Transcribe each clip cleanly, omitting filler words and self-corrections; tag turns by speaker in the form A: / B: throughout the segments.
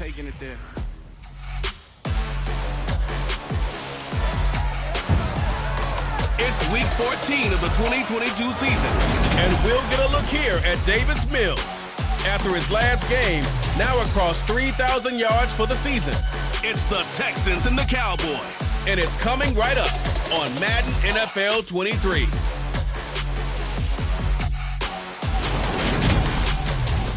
A: taking it there.
B: It's week 14 of the 2022 season, and we'll get a look here at Davis Mills. After his last game, now across 3,000 yards for the season. It's the Texans and the Cowboys, and it's coming right up on Madden NFL 23.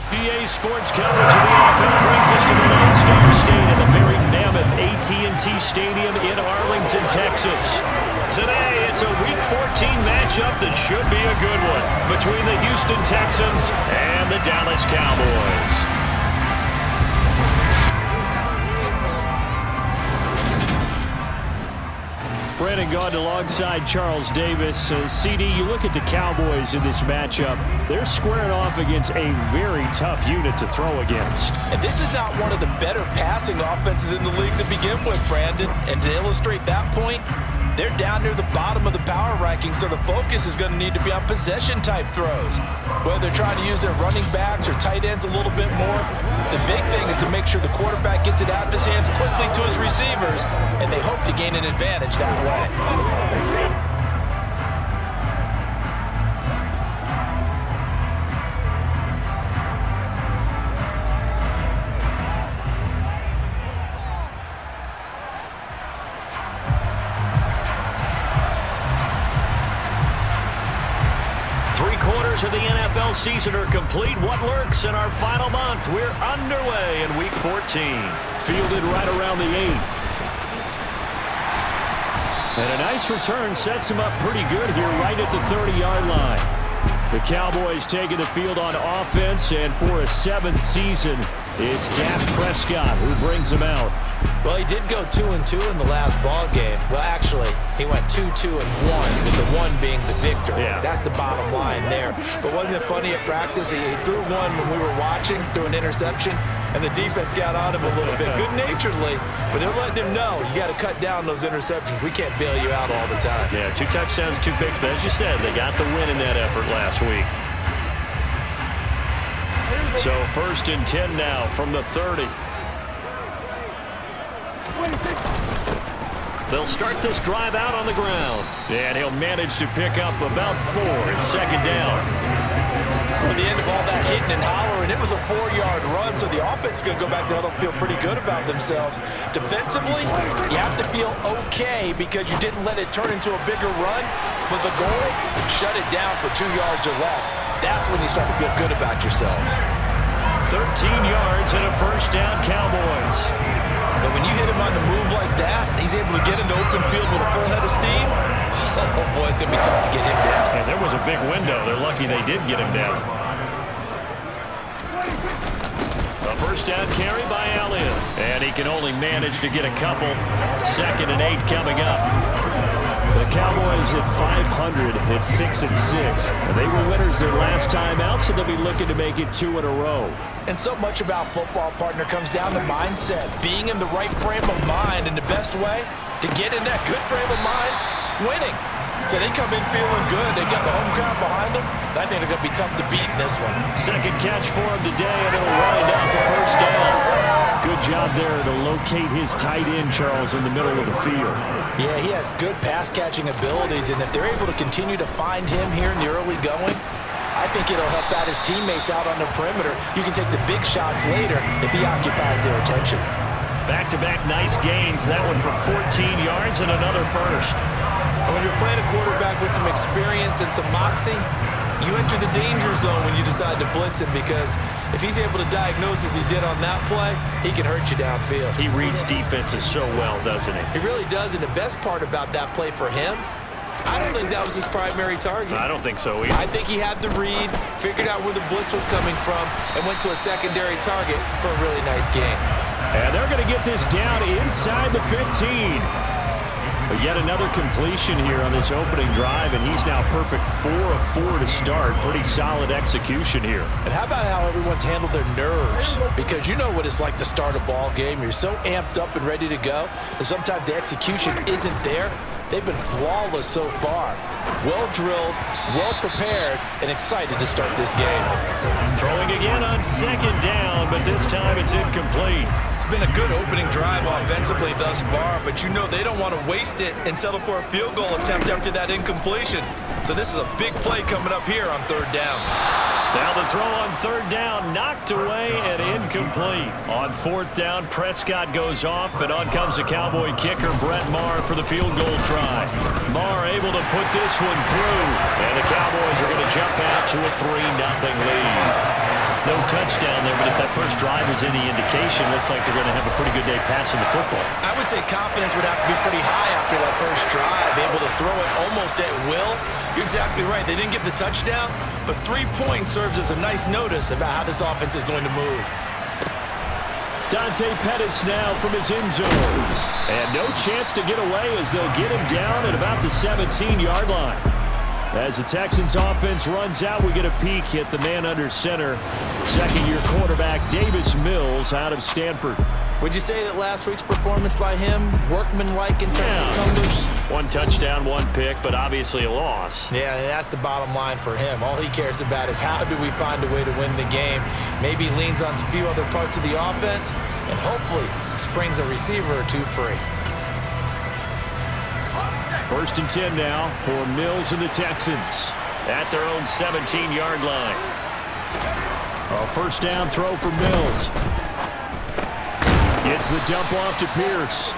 C: PA Sports coverage of the NFL brings us to the Lone Star State at the very mammoth AT&T Stadium in Arlington, Texas. Today, it's a Week 14 matchup that should be a good one between the Houston Texans and the Dallas Cowboys. Brandon Gaud alongside Charles Davis. CD, you look at the Cowboys in this matchup. They're squaring off against a very tough unit to throw against.
D: And this is not one of the better passing offenses in the league to begin with, Brandon. And to illustrate that point, they're down near the bottom of the power ranking, so the focus is going to need to be on possession-type throws. Whether they're trying to use their running backs or tight ends a little bit more, the big thing is to make sure the quarterback gets it out of his hands quickly to his receivers, and they hope to gain an advantage that way.
C: 3/4 of the NFL season are complete. What lurks in our final month? We're underway in Week 14. Fielded right around the 8. And a nice return sets him up pretty good here right at the 30-yard line. The Cowboys taking the field on offense, and for a 7th season, it's Dak Prescott who brings them out.
D: Well, he did go 2-2 in the last ball game. Well, actually, he went 2-2-1, with the 1 being the victory.
C: Yeah.
D: That's the bottom line there. But wasn't it funny at practice? He threw one when we were watching, threw an interception, and the defense got on him a little bit, good-naturedly. But they're letting him know, you got to cut down those interceptions. We can't bail you out all the time.
C: Yeah, 2 touchdowns, 2 picks. But as you said, they got the win in that effort last week. So 1st and 10 now from the 30. They'll start this drive out on the ground. And he'll manage to pick up about 4 at 2nd down.
D: At the end of all that hitting and hollering, it was a 4-yard run, so the offense is going to go back there and feel pretty good about themselves. Defensively, you have to feel okay because you didn't let it turn into a bigger run. But the goal, shut it down for 2 yards or less. That's when you start to feel good about yourselves.
C: 13 yards and a 1st down, Cowboys.
D: And when you hit him on the move like that, he's able to get into open field with a full head of steam. Oh, boy, it's going to be tough to get him down.
C: And there was a big window. They're lucky they did get him down. A 1st down carry by Elliott. And he can only manage to get a couple. 2nd and 8 coming up. The Cowboys at 500 at 6-6. They were winners their last time out, so they'll be looking to make it 2 in a row.
D: And so much about football, partner, comes down to mindset. Being in the right frame of mind, and the best way to get in that good frame of mind, winning. So they come in feeling good. They got the home crowd behind them. I think they're going to be tough to beat in this one.
C: 2nd catch for him today, and it'll wind up a 1st down. Good job there to locate his tight end, Charles, in the middle of the field.
D: Yeah, he has good pass-catching abilities, and if they're able to continue to find him here in the early going, I think it'll help out his teammates out on the perimeter. You can take the big shots later if he occupies their attention.
C: Back-to-back nice gains. That one for 14 yards and another 1st.
D: And when you're playing a quarterback with some experience and some moxie, you enter the danger zone when you decide to blitz him, because if he's able to diagnose as he did on that play, he can hurt you downfield.
C: He reads defenses so well, doesn't he?
D: He really does, and the best part about that play for him, I don't think that was his primary target.
C: I don't think so either.
D: I think he had the read, figured out where the blitz was coming from, and went to a secondary target for a really nice game.
C: And they're going to get this down inside the 15. But yet another completion here on this opening drive, and he's now perfect 4 of 4 to start. Pretty solid execution here.
D: And how about how everyone's handled their nerves? Because you know what it's like to start a ball game. You're so amped up and ready to go, and sometimes the execution isn't there. They've been flawless so far. Well drilled, well prepared, and excited to start this game.
C: Throwing again on 2nd down, but this time it's incomplete.
D: It's been a good opening drive offensively thus far, but you know they don't want to waste it and settle for a field goal attempt after that incompletion. So this is a big play coming up here on third down.
C: Now the throw on third down, knocked away and incomplete. On fourth down, Prescott goes off, and on comes the Cowboy kicker, Brett Maher, for the field goal try. Maher able to put this one through, and the Cowboys are going to jump out to a 3-0 lead. No touchdown there, but if that first drive is any indication, looks like they're going to have a pretty good day passing the football.
D: I would say confidence would have to be pretty high after that first drive, able to throw it almost at will. You're exactly right. They didn't get the touchdown, but 3 points serves as a nice notice about how this offense is going to move.
C: Dante Pettis now from his end zone. And no chance to get away as they'll get him down at about the 17-yard line. As the Texans offense runs out, we get a peek at the man under center. Second-year quarterback Davis Mills out of Stanford.
D: Would you say that last week's performance by him, workmanlike in terms of numbers?
C: 1 touchdown, 1 pick, but obviously a loss.
D: Yeah, and that's the bottom line for him. All he cares about is how do we find a way to win the game. Maybe leans on a few other parts of the offense, and hopefully springs a receiver or two free.
C: 1st and 10 now for Mills and the Texans at their own 17-yard line. A first down throw for Mills. Gets the dump off to Pierce.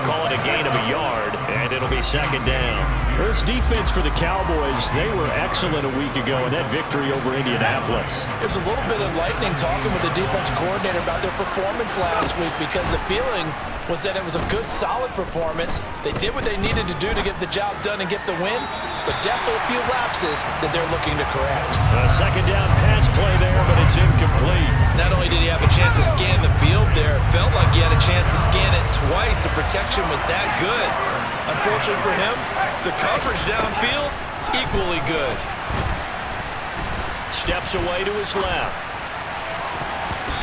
C: Call it a gain of a yard, and it'll be 2nd down. This defense for the Cowboys, they were excellent a week ago in that victory over Indianapolis.
D: It was a little bit enlightening talking with the defense coordinator about their performance last week, because the feeling was that it was a good, solid performance. They did what they needed to do to get the job done and get the win, but definitely a few lapses that they're looking to correct.
C: A 2nd down pass play there, but it's incomplete.
D: Not only did he have a chance to scan the field there, it felt like he had a chance to scan it twice. The protection was that good. Unfortunately for him, the coverage downfield, equally good.
C: Steps away to his left.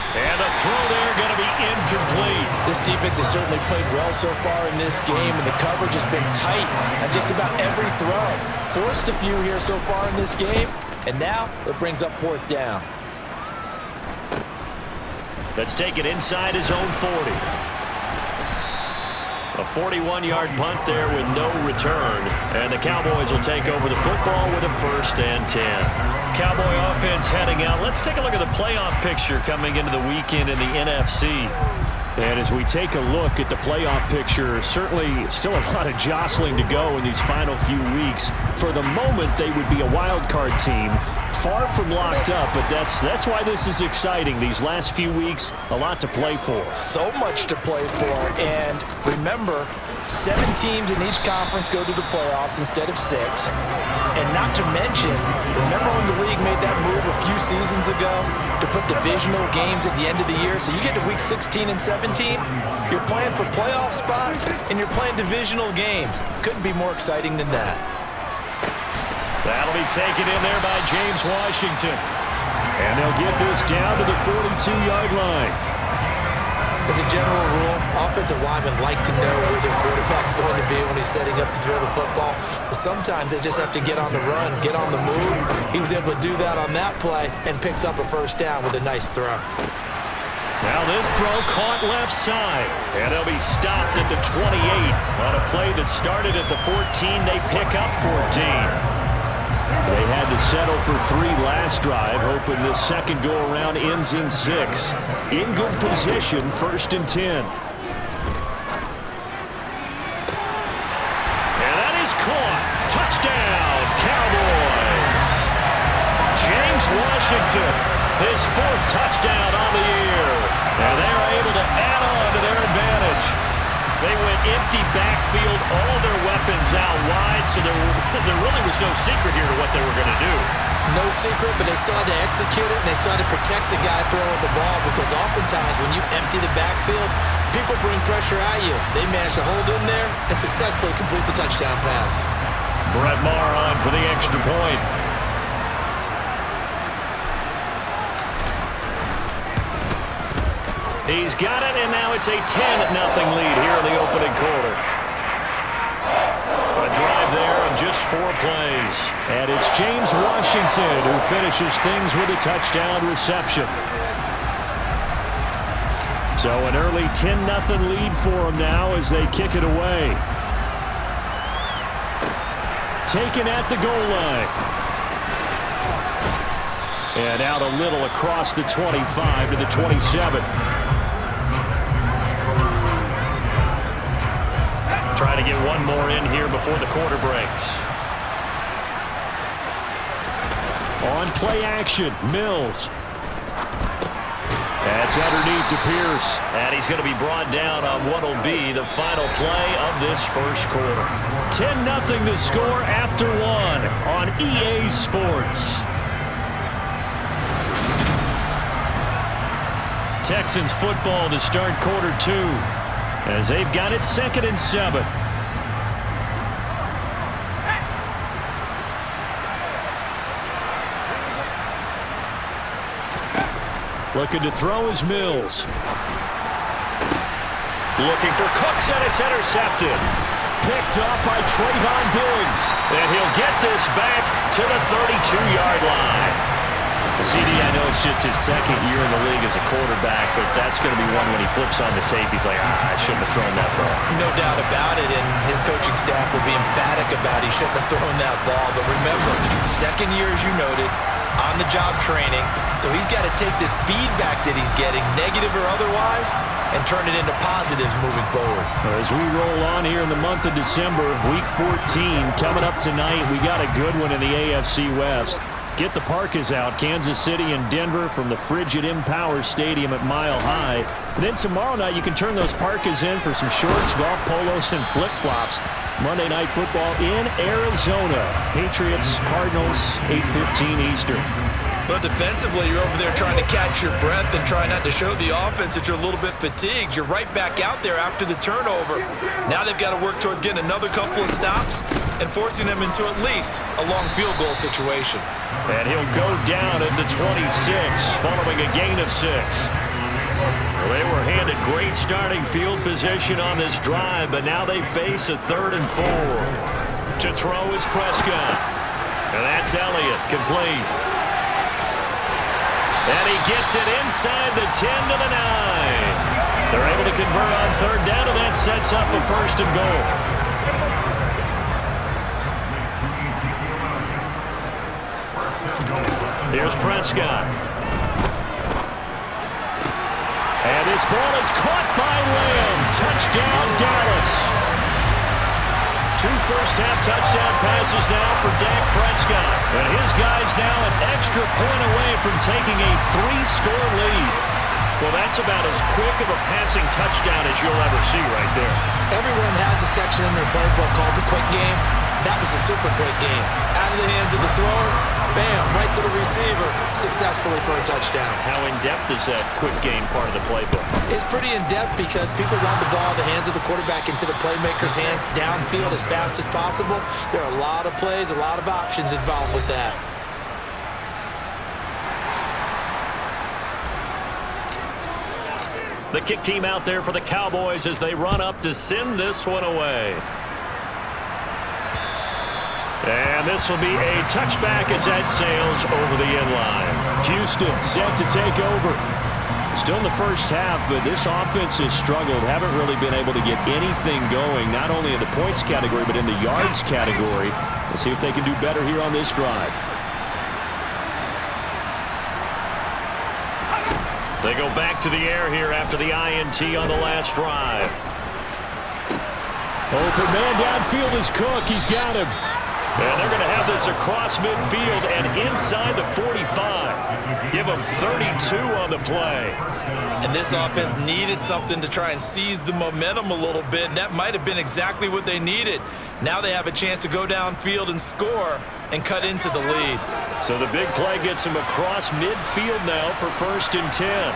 C: And a throw there going to be incomplete.
D: This defense has certainly played well so far in this game, and the coverage has been tight on just about every throw. Forced a few here so far in this game, and now it brings up 4th down.
C: Let's take it inside his own 40. A 41-yard punt there with no return. And the Cowboys will take over the football with a 1st and 10. Cowboy offense heading out. Let's take a look at the playoff picture coming into the weekend in the NFC. And as we take a look at the playoff picture, certainly still a lot of jostling to go in these final few weeks. For the moment, they would be a wild card team. Far from locked up, but that's why this is exciting. These last few weeks, a lot to play for.
D: So much to play for, and remember, 7 teams in each conference go to the playoffs instead of 6. And not to mention, remember when the league made that move a few seasons ago to put divisional games at the end of the year? So you get to week 16 and 17, you're playing for playoff spots, and you're playing divisional games. Couldn't be more exciting than that.
C: That'll be taken in there by James Washington. And they'll get this down to the 42-yard line.
D: As a general rule, offensive linemen like to know where their quarterback's going to be when he's setting up to throw the football. But sometimes they just have to get on the run, get on the move. He was able to do that on that play and picks up a 1st down with a nice throw.
C: Now this throw caught left side. And they'll be stopped at the 28 on a play that started at the 14. They pick up 14. They had to settle for 3 last drive, hoping this second go-around ends in 6. In good position, 1st and 10. And that is caught. Touchdown, Cowboys. James Washington, his 4th touchdown on the year. And they're able to add on to their advantage. They went empty backfield, all their weapons out wide, so there really was no secret here to what they were going to do.
D: No secret, but they still had to execute it, and they still had to protect the guy throwing the ball, because oftentimes when you empty the backfield, people bring pressure at you. They managed to hold in there and successfully complete the touchdown pass.
C: Brett Maher on for the extra point. He's got it, and now it's a 10-0 lead here in the opening quarter. A drive there of just 4 plays. And it's James Washington who finishes things with a touchdown reception. So an early 10-0 lead for them now as they kick it away. Taken at the goal line. And out a little across the 25 to the 27. Try to get one more in here before the quarter breaks. On play action, Mills. That's underneath to Pierce. And he's going to be brought down on what will be the final play of this first quarter. 10-0 the score after one on EA Sports. Texans football to start quarter two as they've got it 2nd and 7. Looking to throw is Mills. Looking for Cooks, and it's intercepted. Picked up by Trayvon Diggs. And he'll get this back to the 32-yard line. CD, I know it's just his 2nd year in the league as a quarterback, but that's going to be one when he flips on the tape. He's like, I shouldn't have thrown that ball.
D: No doubt about it, and his coaching staff will be emphatic about he shouldn't have thrown that ball. But remember, 2nd year, as you noted, on-the-job training, so he's got to take this feedback that he's getting, negative or otherwise, and turn it into positives moving forward.
C: As we roll on here in the month of December, Week 14 coming up tonight, we got a good one in the AFC West. Get the Parkas out, Kansas City and Denver from the frigid Empower Stadium at Mile High. And then tomorrow night you can turn those Parkas in for some shorts, golf polos, and flip-flops. Monday Night Football in Arizona. Patriots, Cardinals, 8:15 Eastern.
D: But defensively, you're over there trying to catch your breath and try not to show the offense that you're a little bit fatigued. You're right back out there after the turnover. Now they've got to work towards getting another couple of stops and forcing them into at least a long field goal situation.
C: And he'll go down at the 26 following a gain of 6. Well, they were handed great starting field position on this drive, but now they face a 3rd and 4. To throw is Prescott. And that's Elliott, complete. And he gets it inside the 10 to the 9. They're able to convert on 3rd down, and that sets up a 1st and goal. Here's Prescott. And this ball is caught by Lamb. Touchdown, Dallas. 2 first-half touchdown passes now for Dak Prescott. And his guys now an extra point away from taking a 3-score lead. Well, that's about as quick of a passing touchdown as you'll ever see right there.
D: Everyone has a section in their playbook called the quick game. That was a super quick game. Out of the hands of the thrower, bam, right to the receiver, successfully for a touchdown.
C: How in-depth is that quick game part of the playbook?
D: It's pretty in-depth because people want the ball in the hands of the quarterback into the playmaker's hands downfield as fast as possible. There are a lot of plays, a lot of options involved with that.
C: The kick team out there for the Cowboys as they run up to send this one away. And this will be a touchback as that sails over the end line. Houston set to take over. Still in the first half, but this offense has struggled. Haven't really been able to get anything going, not only in the points category, but in the yards category. Let's see if they can do better here on this drive. They go back to the air here after the INT on the last drive. Open man downfield is Cook. He's got him. And they're going to have this across midfield and inside the 45. Give them 32 on the play.
D: And this offense needed something to try and seize the momentum a little bit, and that might have been exactly what they needed. Now they have a chance to go downfield and score and cut into the lead.
C: So the big play gets them across midfield now for 1st and 10.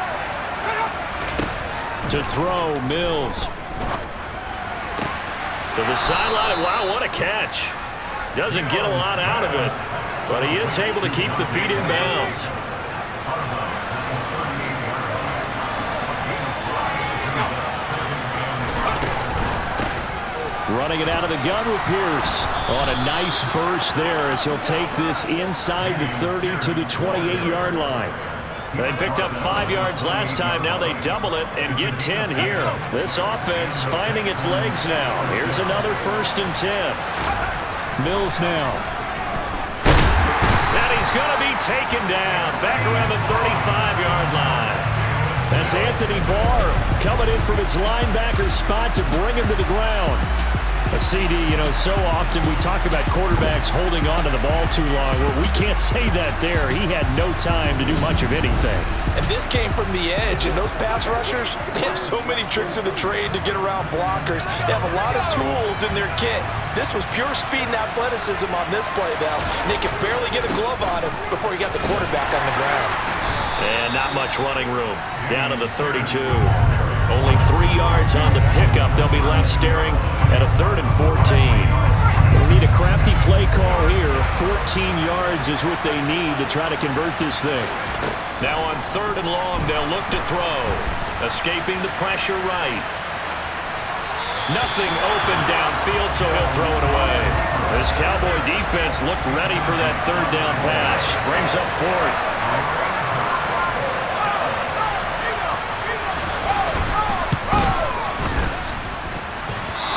C: To throw, Mills. To the sideline. Wow, what a catch. Doesn't get a lot out of it, but he is able to keep the feet in bounds. Running it out of the gun with Pierce on a nice burst there as he'll take this inside the 30 to the 28-yard line. They picked up 5 yards last time. Now they double it and get 10 here. This offense finding its legs now. Here's another 1st and 10. Mills now. And he's going to be taken down back around the 35-yard line. That's Anthony Barr coming in from his linebacker spot to bring him to the ground. A CD, you know, so often we talk about quarterbacks holding on to the ball too long. Well, we can't say that there. He had no time to do much of anything.
D: And this came from the edge, and those pass rushers, they have so many tricks of the trade to get around blockers. They have a lot of tools in their kit. This was pure speed and athleticism on this play, though. And they could barely get a glove on him before he got the quarterback on the ground.
C: And not much running room. Down to the 32. Only 3 yards on the pickup. They'll be left staring at a 3rd and 14. They need a crafty play call here. 14 yards is what they need to try to convert this thing. Now on 3rd and long, they'll look to throw. Escaping the pressure right. Nothing open downfield, so he'll throw it away. This Cowboy defense looked ready for that 3rd down pass. Brings up 4th.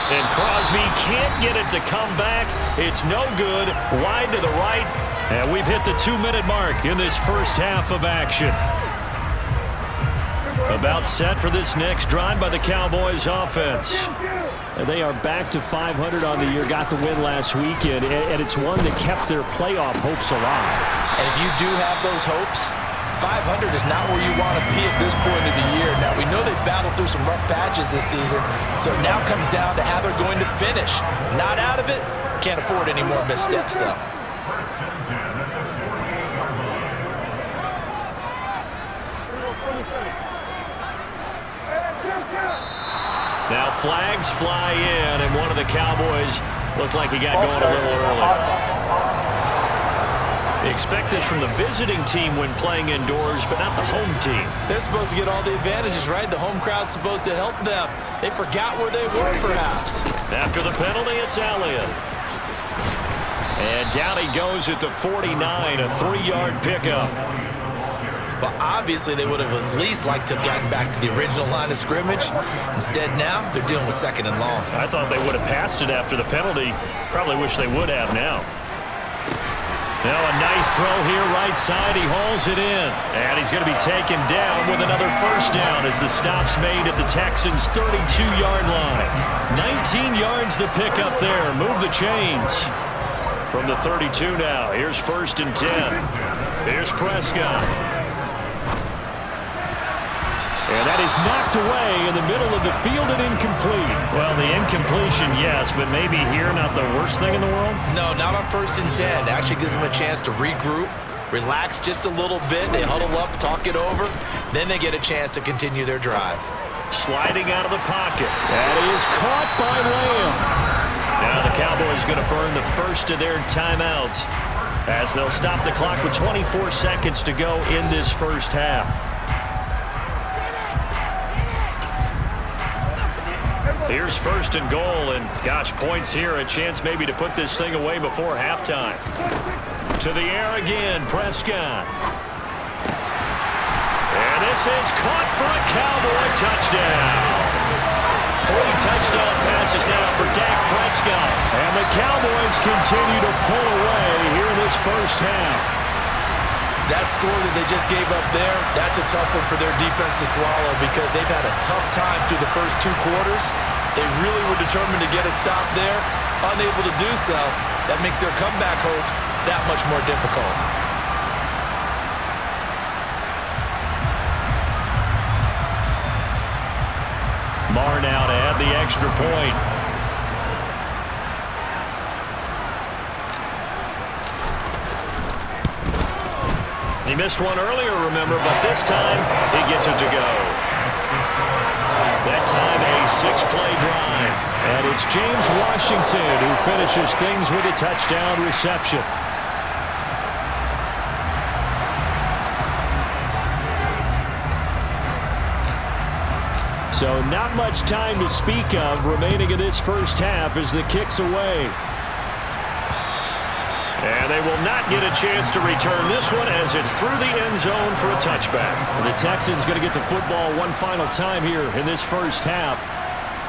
C: And Crosby can't get it to come back. It's no good. Wide to the right. And we've hit the 2-minute mark in this first half of action. About set for this next drive by the Cowboys offense. And they are back to 500 on the year. Got the win last weekend. And it's one that kept their playoff hopes alive.
D: And if you do have those hopes, 500 is not where you want to be at this point of the year. Now, we know they've battled through some rough patches this season, so it now comes down to how they're going to finish. Not out of it. Can't afford any more missteps, though.
C: Now flags fly in, and one of the Cowboys looked like he got going a little early. They expect this from the visiting team when playing indoors, but not the home team.
D: They're supposed to get all the advantages, right? The home crowd's supposed to help them. They forgot where they were, perhaps.
C: After the penalty, it's Elliott. And down he goes at the 49, a 3-yard pickup.
D: But obviously they would have at least liked to have gotten back to the original line of scrimmage. Instead now, they're dealing with 2nd and long.
C: I thought they would have passed it after the penalty. Probably wish they would have now. Now a nice throw here right side. He hauls it in. And he's going to be taken down with another 1st down as the stop's made at the Texans' 32-yard line. 19 yards the pick up there. Move the chains. From the 32 now. Here's 1st and 10. Here's Prescott. And that is knocked away in the middle of the field and incomplete. Well, the incompletion, yes, but maybe here not the worst thing in the world?
D: No, not on 1st and 10. It actually gives them a chance to regroup, relax just a little bit. They huddle up, talk it over. Then they get a chance to continue their drive.
C: Sliding out of the pocket. That is caught by Lamb. Now the Cowboys going to burn the first of their timeouts as they'll stop the clock with 24 seconds to go in this first half. Here's 1st and goal, and gosh, points here, a chance maybe to put this thing away before halftime. To the air again, Prescott. And this is caught for a Cowboy touchdown. 3 touchdown passes now for Dak Prescott. And the Cowboys continue to pull away here in this first half.
D: That score that they just gave up there, that's a tough one for their defense to swallow because they've had a tough time through the first 2 quarters. They really were determined to get a stop there, unable to do so. That makes their comeback hopes that much more difficult.
C: Marr now to add the extra point. He missed one earlier, remember, but this time he gets it to go. That time a 6-play drive. And it's James Washington who finishes things with a touchdown reception. So not much time to speak of remaining in this first half as the kick's away. And they will not get a chance to return this one as it's through the end zone for a touchback.
A: The Texans going to get the football one final time here in this first half.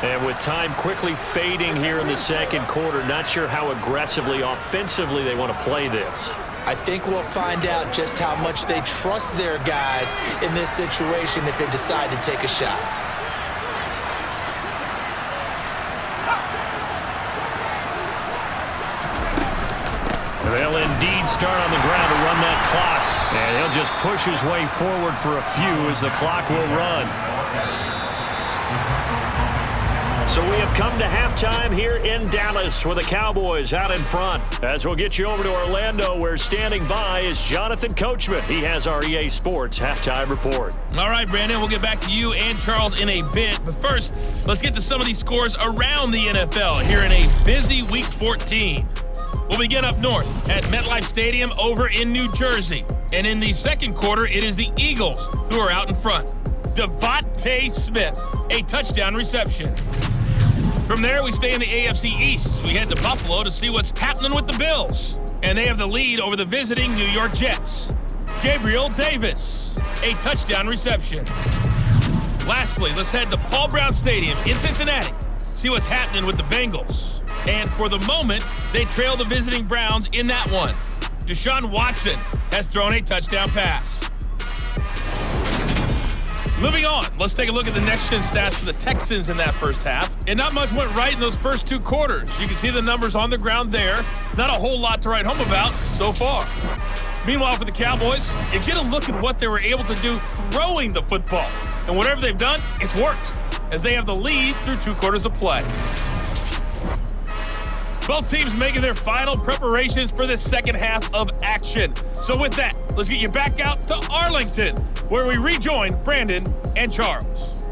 C: And with time quickly fading here in the second quarter, not sure how aggressively, offensively they want to play this.
D: I think we'll find out just how much they trust their guys in this situation if they decide to take a shot.
C: They'll indeed start on the ground to run that clock. And he'll just push his way forward for a few as the clock will run. So we have come to halftime here in Dallas with the Cowboys out in front. As we'll get you over to Orlando, where standing by is Jonathan Coachman. He has our EA Sports halftime report.
E: All right, Brandon, we'll get back to you and Charles in a bit. But first, let's get to some of these scores around the NFL here in a busy Week 14. We'll begin up north at MetLife Stadium over in New Jersey. And in the second quarter, it is the Eagles who are out in front. Devontae Smith, a touchdown reception. From there, we stay in the AFC East. We head to Buffalo to see what's happening with the Bills. And they have the lead over the visiting New York Jets. Gabriel Davis, a touchdown reception. Lastly, let's head to Paul Brown Stadium in Cincinnati. See what's happening with the Bengals. And for the moment, they trail the visiting Browns in that one. Deshaun Watson has thrown a touchdown pass. Moving on, let's take a look at the next-gen stats for the Texans in that first half. And not much went right in those first two quarters. You can see the numbers on the ground there. Not a whole lot to write home about so far. Meanwhile, for the Cowboys, you get a look at what they were able to do throwing the football. And whatever they've done, it's worked, as they have the lead through 2 quarters of play. Both teams making their final preparations for this second half of action. So with that, let's get you back out to Arlington, where we rejoin Brandon and Charles.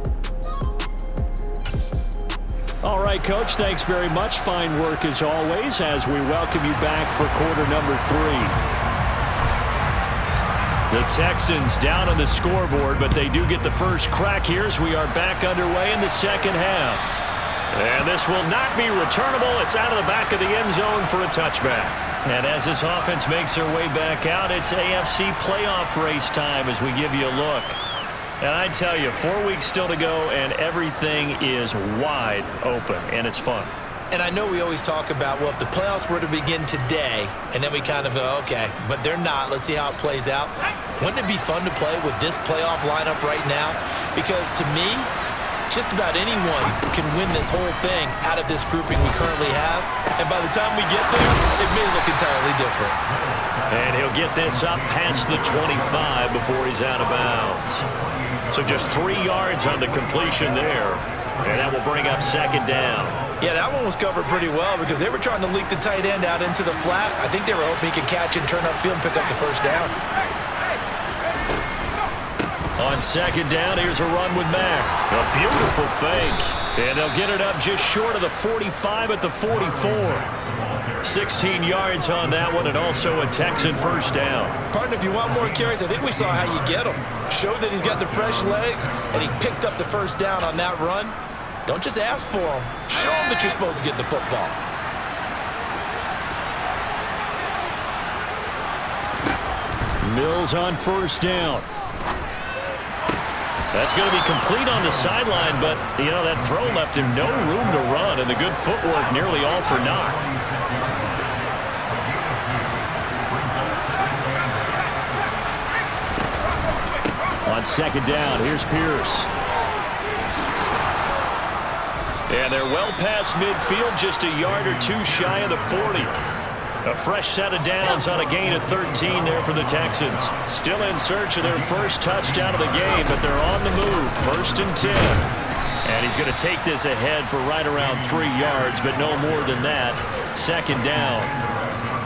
C: All right, Coach, thanks very much. Fine work as always as we welcome you back for quarter number 3. The Texans down on the scoreboard, but they do get the first crack here as we are back underway in the second half. And this will not be returnable. It's out of the back of the end zone for a touchback. And as this offense makes their way back out, it's AFC playoff race time as we give you a look. And I tell you, 4 weeks still to go, and everything is wide open, and it's fun.
D: And I know we always talk about, well, if the playoffs were to begin today, and then we kind of go, okay, but they're not. Let's see how it plays out. Wouldn't it be fun to play with this playoff lineup right now? Because to me, just about anyone can win this whole thing out of this grouping we currently have. And by the time we get there, it may look entirely different.
C: And he'll get this up past the 25 before he's out of bounds. So just 3 yards on the completion there. And that will bring up second down.
D: Yeah, that one was covered pretty well because they were trying to leak the tight end out into the flat. I think they were hoping he could catch and turn upfield and pick up the first down.
C: On second down, here's a run with Mack. A beautiful fake. And they'll get it up just short of the 45 at the 44. 16 yards on that one, and also a Texan first down.
D: Partner, if you want more carries, I think we saw how you get him. Showed that he's got the fresh legs, and he picked up the first down on that run. Don't just ask for him. Show him that you're supposed to get the football.
C: Mills on first down. That's going to be complete on the sideline, but, you know, that throw left him no room to run, and the good footwork nearly all for naught. On second down, here's Pierce. And they're well past midfield, just a yard or two shy of the 40. A fresh set of downs on a gain of 13 there for the Texans. Still in search of their first touchdown of the game, but they're on the move. 1st and 10. And he's going to take this ahead for right around 3 yards, but no more than that. Second down.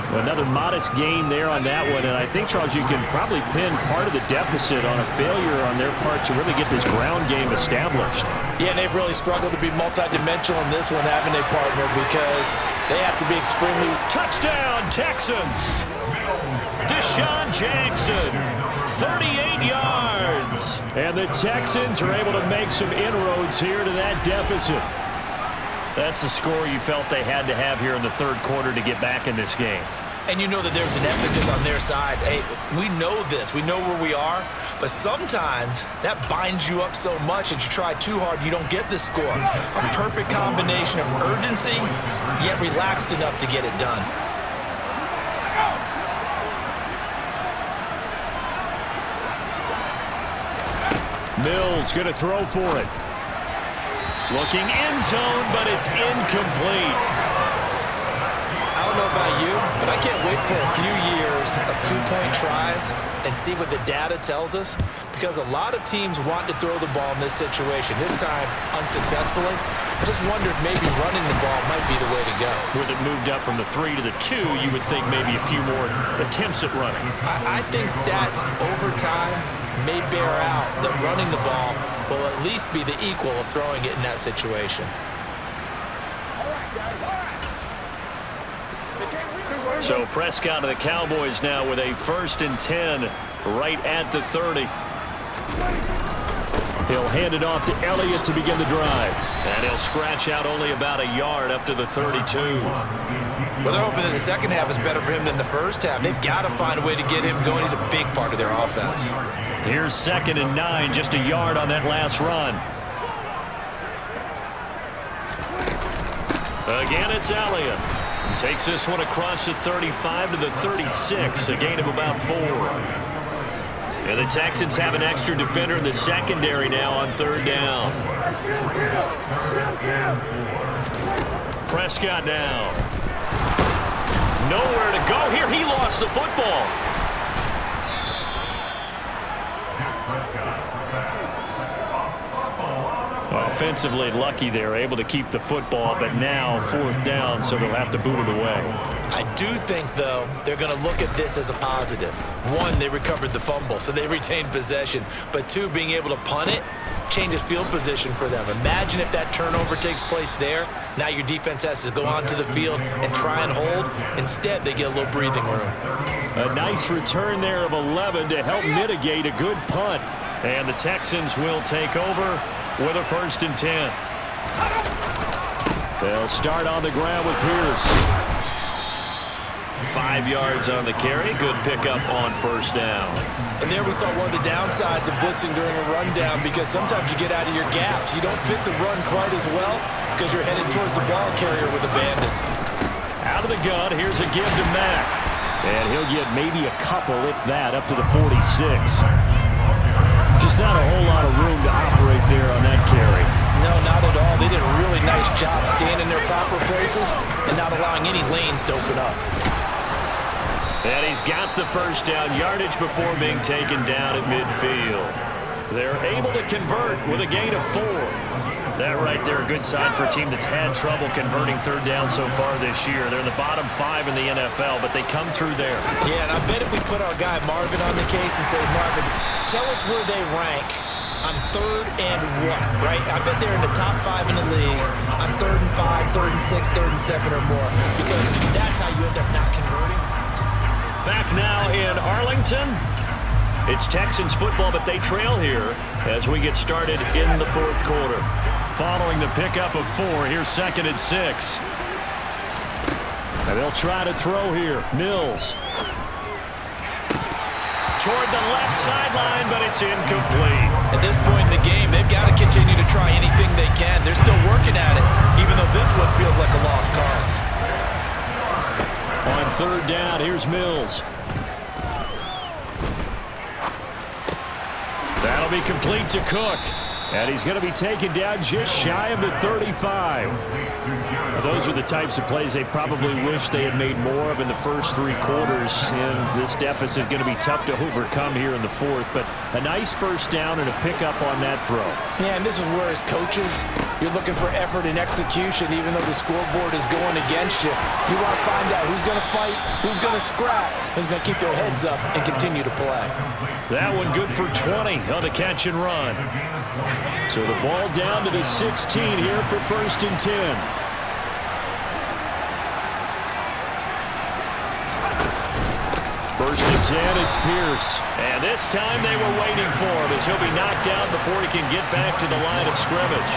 C: Another modest gain there on that one, and I think, Charles, you can probably pin part of the deficit on a failure on their part to really get this ground game established.
D: Yeah, and they've really struggled to be multidimensional in this one, haven't they, partner, because they have to be extremely...
C: Touchdown, Texans! Deshaun Jackson, 38 yards. And the Texans are able to make some inroads here to that deficit. That's the score you felt they had to have here in the third quarter to get back in this game.
D: And you know that there's an emphasis on their side. Hey, we know this. We know where we are. But sometimes that binds you up so much that you try too hard, you don't get the score. A perfect combination of urgency, yet relaxed enough to get it done.
A: Mills going to throw for it. Looking end zone, but it's incomplete.
D: I don't know about you, but I can't wait for a few years of two-point tries and see what the data tells us, because a lot of teams want to throw the ball in this situation, this time unsuccessfully. I just wonder if maybe running the ball might be the way to go.
A: With it moved up from the 3 to the 2, you would think maybe a few more attempts at running.
D: I think stats over time may bear out that running the ball will at least be the equal of throwing it in that situation.
A: So Prescott of the Cowboys now with a 1st and 10 right at the 30. He'll hand it off to Elliott to begin the drive. And he'll scratch out only about a yard up to the 32.
D: Well, they're hoping that the second half is better for him than the first half. They've got to find a way to get him going. He's a big part of their offense.
A: Here's 2nd and 9, just a yard on that last run. Again, it's Elliott. Takes this one across the 35 to the 36, a gain of about 4. And the Texans have an extra defender in the secondary now on 3rd down. Prescott now. Nowhere to go here. He lost the football. Offensively lucky they're able to keep the football, but now 4th down, so they'll have to boot it away.
D: I do think, though, they're going to look at this as a positive. 1, they recovered the fumble, so they retained possession. But 2, being able to punt it changes field position for them. Imagine if that turnover takes place there. Now your defense has to go onto the field and try and hold. Instead, they get a little breathing room.
A: A nice return there of 11 to help mitigate a good punt. And the Texans will take over with a 1st and 10. They'll start on the ground with Pierce. 5 yards on the carry. Good pickup on 1st down.
D: And there we saw one of the downsides of blitzing during a rundown, because sometimes you get out of your gaps. You don't fit the run quite as well because you're headed towards the ball carrier with abandon.
A: Out of the gun, here's a give to Mack. And he'll get maybe a couple, if that, up to the 46. Just not a whole lot of room to operate there on that carry.
D: No, not at all. They did a really nice job staying in their proper places and not allowing any lanes to open up.
A: And he's got the 1st down yardage before being taken down at midfield. They're able to convert with a gain of 4. That right there, a good sign for a team that's had trouble converting 3rd down so far this year. They're in the bottom 5 in the NFL, but they come through there.
D: Yeah, and I bet if we put our guy Marvin on the case and say, Marvin, tell us where they rank on 3rd and what, right? I bet they're in the top 5 in the league on 3rd and 5, 3rd and 6, 3rd and 7 or more, because that's how you end up not converting.
A: Back now in Arlington. It's Texans football, but they trail here as we get started in the 4th quarter. Following the pickup of 4, here's 2nd and 6. And they'll try to throw here. Mills. Toward the left sideline, but it's incomplete.
D: At this point in the game, they've got to continue to try anything they can. They're still working at it, even though this one feels like a lost cause.
A: On 3rd down, here's Mills. That'll be complete to Cook. And he's going to be taken down just shy of the 35. Those are the types of plays they probably wish they had made more of in the first 3 quarters. And this deficit going to be tough to overcome here in the 4th. But a nice 1st down and a pickup on that throw.
D: Yeah, and this is where, as coaches, you're looking for effort and execution, even though the scoreboard is going against you. You want to find out who's going to fight, who's going to scrap, who's going to keep their heads up and continue to play.
A: That one good for 20 on the catch and run. So the ball down to the 16 here for 1st and 10. First and 10, it's Pierce. And this time they were waiting for him as he'll be knocked down before he can get back to the line of scrimmage.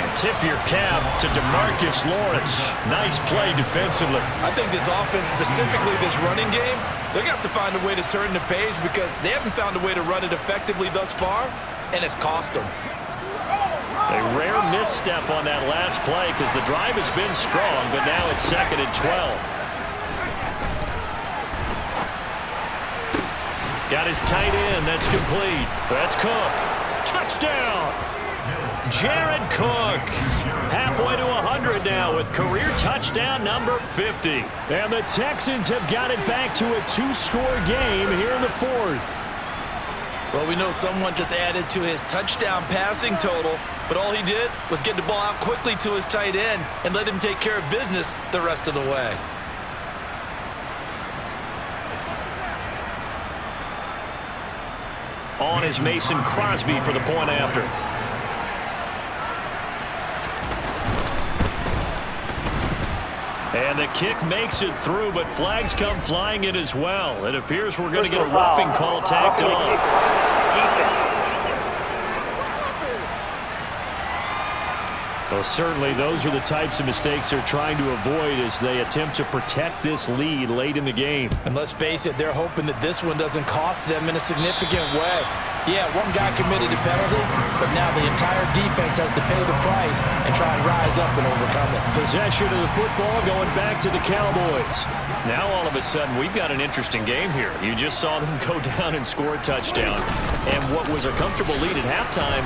A: And
C: Tip your cap to DeMarcus Lawrence. Nice play defensively.
D: I think this offense, specifically this running game, they're going to have to find a way to turn the page because they haven't found a way to run it effectively thus far, and it's cost them.
C: A rare misstep on that last play because the drive has been strong, but now it's 2nd and 12. Got his tight end. That's complete. That's Cook. Touchdown. Jared Cook. Halfway to 100 now with career touchdown number 50.
A: And the Texans have got it back to a 2-score game here in the 4th.
D: Well, we know someone just added to his touchdown passing total, but all he did was get the ball out quickly to his tight end and let him take care of business the rest of the way.
C: On is Mason Crosby for the point after. And the kick makes it through, but flags come flying in as well. It appears we're going to get a roughing call tacked on.
A: Well, certainly those are the types of mistakes they're trying to avoid as they attempt to protect this lead late in the game.
D: And let's face it, they're hoping that this one doesn't cost them in a significant way. Yeah, one guy committed a penalty, but now the entire defense has to pay the price and try and rise up and overcome it.
A: Possession of the football going back to the Cowboys.
C: Now all of a sudden we've got an interesting game here. You just saw them go down and score a touchdown. And what was a comfortable lead at halftime,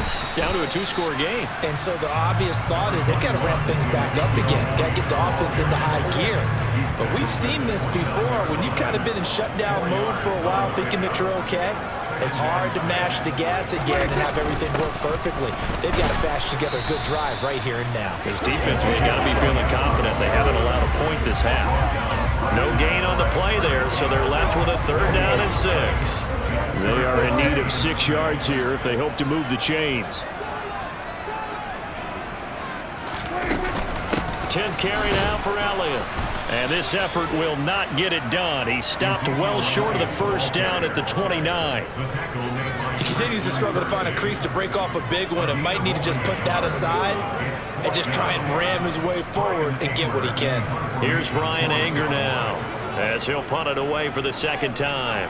C: it's down to a 2-score game.
D: And so the obvious thought is they've got to ramp things back up again. Got to get the offense into high gear. But we've seen this before. When you've kind of been in shutdown mode for a while thinking that you're okay, it's hard to mash the gas again and have everything work perfectly. They've got to fashion together a good drive right here and now.
C: Because defensively, got to be feeling confident. They haven't allowed a point this half. No gain on the play there, so they're left with a 3rd down and 6.
A: They are in need of 6 yards here if they hope to move the chains.
C: 10th carry now for Elliott. And this effort will not get it done. He stopped well short of the 1st down at the 29.
D: He continues to struggle to find a crease to break off a big one and might need to just put that aside and just try and ram his way forward and get what he can.
C: Here's Brian Anger now as he'll punt it away for the 2nd time.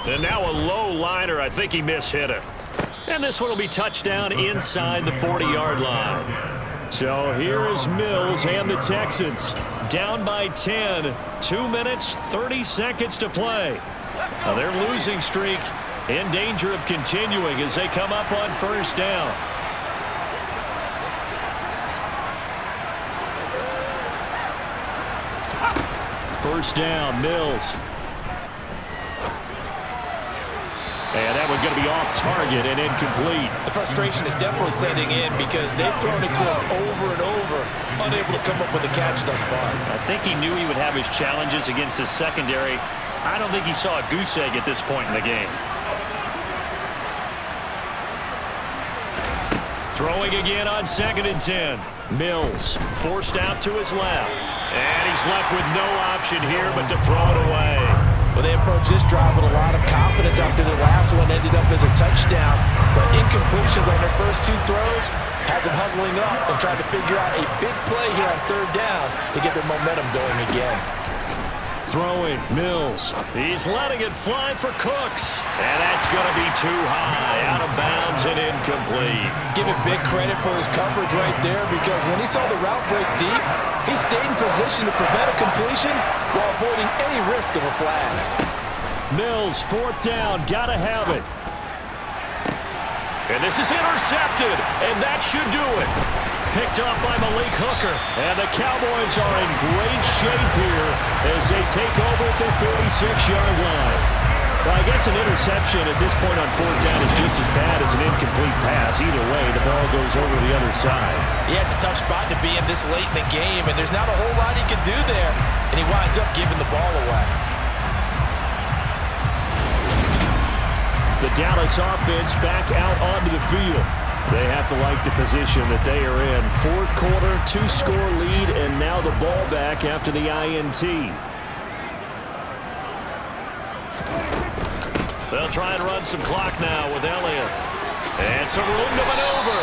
C: And now a low liner. I think he mishit it. And this one will be touchdown inside the 40-yard line.
A: So here is Mills and the Texans.
C: Down by 10. 2 minutes, 30 seconds to play. Now their losing streak in danger of continuing as they come up on 1st down.
A: First down, Mills.
C: And that one's going to be off target and incomplete.
D: The frustration is definitely setting in because they've thrown it to him over and over, unable to come up with a catch thus far.
C: I think he knew he would have his challenges against his secondary. I don't think he saw a goose egg at this point in the game. Throwing again on 2nd and 10. Mills forced out to his left. And he's left with no option here but to throw it away.
D: Well, they approached this drive with a lot of confidence after the last one ended up as a touchdown. But incompletions on their first 2 throws has them huddling up and trying to figure out a big play here on 3rd down to get their momentum going again.
A: Throwing, Mills.
C: He's letting it fly for Cooks. And that's going to be too high, out of bounds and incomplete.
D: Give it big credit for his coverage right there because when he saw the route break deep, he stayed in position to prevent a completion while avoiding any risk of a flag.
A: Mills, 4th down, gotta have it.
C: And this is intercepted, and that should do it. Picked off by Malik Hooker.
A: And the Cowboys are in great shape here as they take over at their 36-yard line. Well, I guess an interception at this point on 4th down is just as bad as an incomplete pass. Either way, the ball goes over the other side.
D: Yeah, it's a tough spot to be in this late in the game, and there's not a whole lot he can do there, and he winds up giving the ball away.
A: The Dallas offense back out onto the field. They have to like the position that they are in. Fourth quarter, 2-score lead, and now the ball back after the INT.
C: They'll try and run some clock now with Elliott. And some room to maneuver.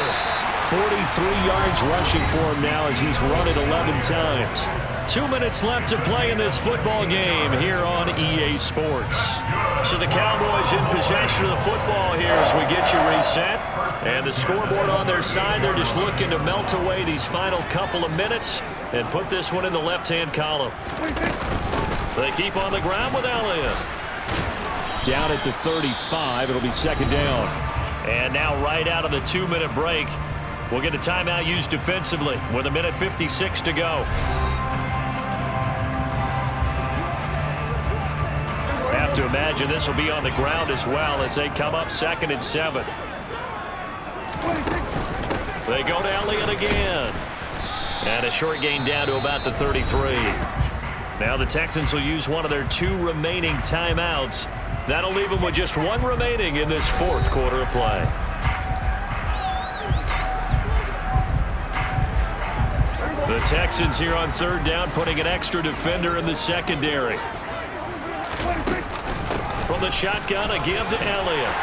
A: 43 yards rushing for him now as he's run it 11 times.
C: 2 minutes left to play in this football game here on EA Sports. So the Cowboys in possession of the football here as we get you reset. And the scoreboard on their side, they're just looking to melt away these final couple of minutes and put this one in the left-hand column. They keep on the ground with Elliott.
A: Down at the 35, it'll be second down.
C: And now right out of the 2-minute break, we'll get a timeout used defensively with 1:56 to go. Have to imagine this will be on the ground as well as they come up 2nd and 7. They go to Elliott again. And a short gain down to about the 33. Now the Texans will use one of their 2 remaining timeouts. That'll leave them with just 1 remaining in this 4th quarter of play. The Texans here on 3rd down putting an extra defender in the secondary. From the shotgun, a give to Elliott.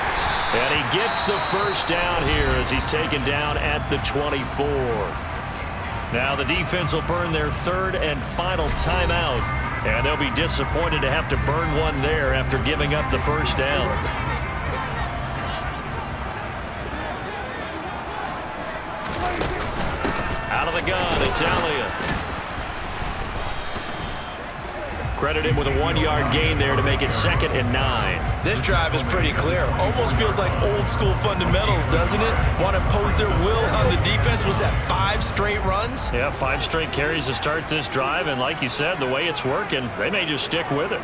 C: And he gets the first down here as he's taken down at the 24. Now the defense will burn their 3rd and final timeout. And they'll be disappointed to have to burn one there after giving up the first down. Out of the gun, it's Elliott. Credit him with a 1-yard gain there to make it 2nd and 9.
D: This drive is pretty clear. Almost feels like old school fundamentals, doesn't it? Want to impose their will on the defense. Was that 5 straight runs?
C: Yeah, 5 straight carries to start this drive. And like you said, the way it's working, they may just stick with it.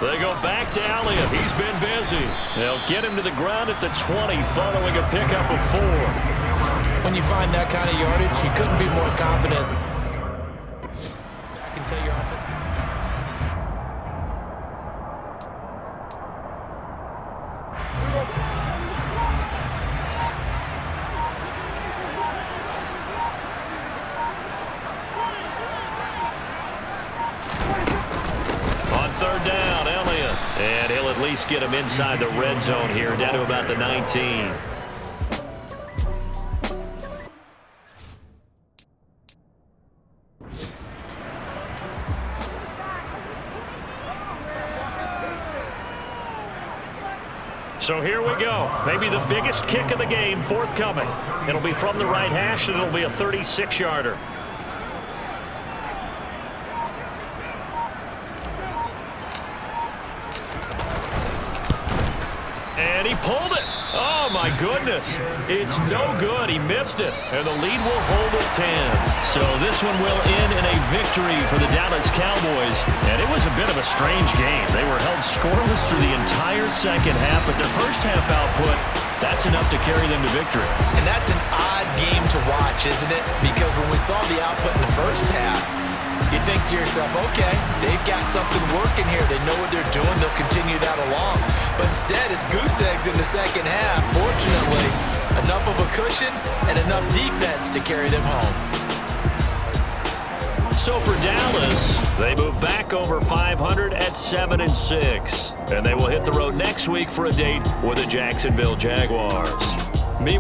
C: They go back to Elliott. He's been busy. They'll get him to the ground at the 20 following a pickup of 4.
D: When you find that kind of yardage, you couldn't be more confident. I can tell your offense.
C: On 3rd down, Elliott. And he'll at least get him inside the red zone here, down to about the 19. So here we go. Maybe the biggest kick of the game forthcoming. It'll be from the right hash, and it'll be a 36-yarder. And he pulled it. Oh, my goodness. It's no good. He missed it. And the lead will hold at 10. So this one will end in a victory for the Dallas Cowboys. And it was a bit of a strange game. They were held scoreless through the entire second half, but their first half output, that's enough to carry them to victory.
D: And that's an odd game to watch, isn't it? Because when we saw the output in the first half, you think to yourself, okay, they've got something working here. They know what they're doing. They'll continue that along. But instead, it's goose eggs in the second half. Fortunately, enough of a cushion and enough defense to carry them home.
C: So for Dallas, they move back over 500 at 7-6. And they will hit the road next week for a date with the Jacksonville Jaguars. Meanwhile,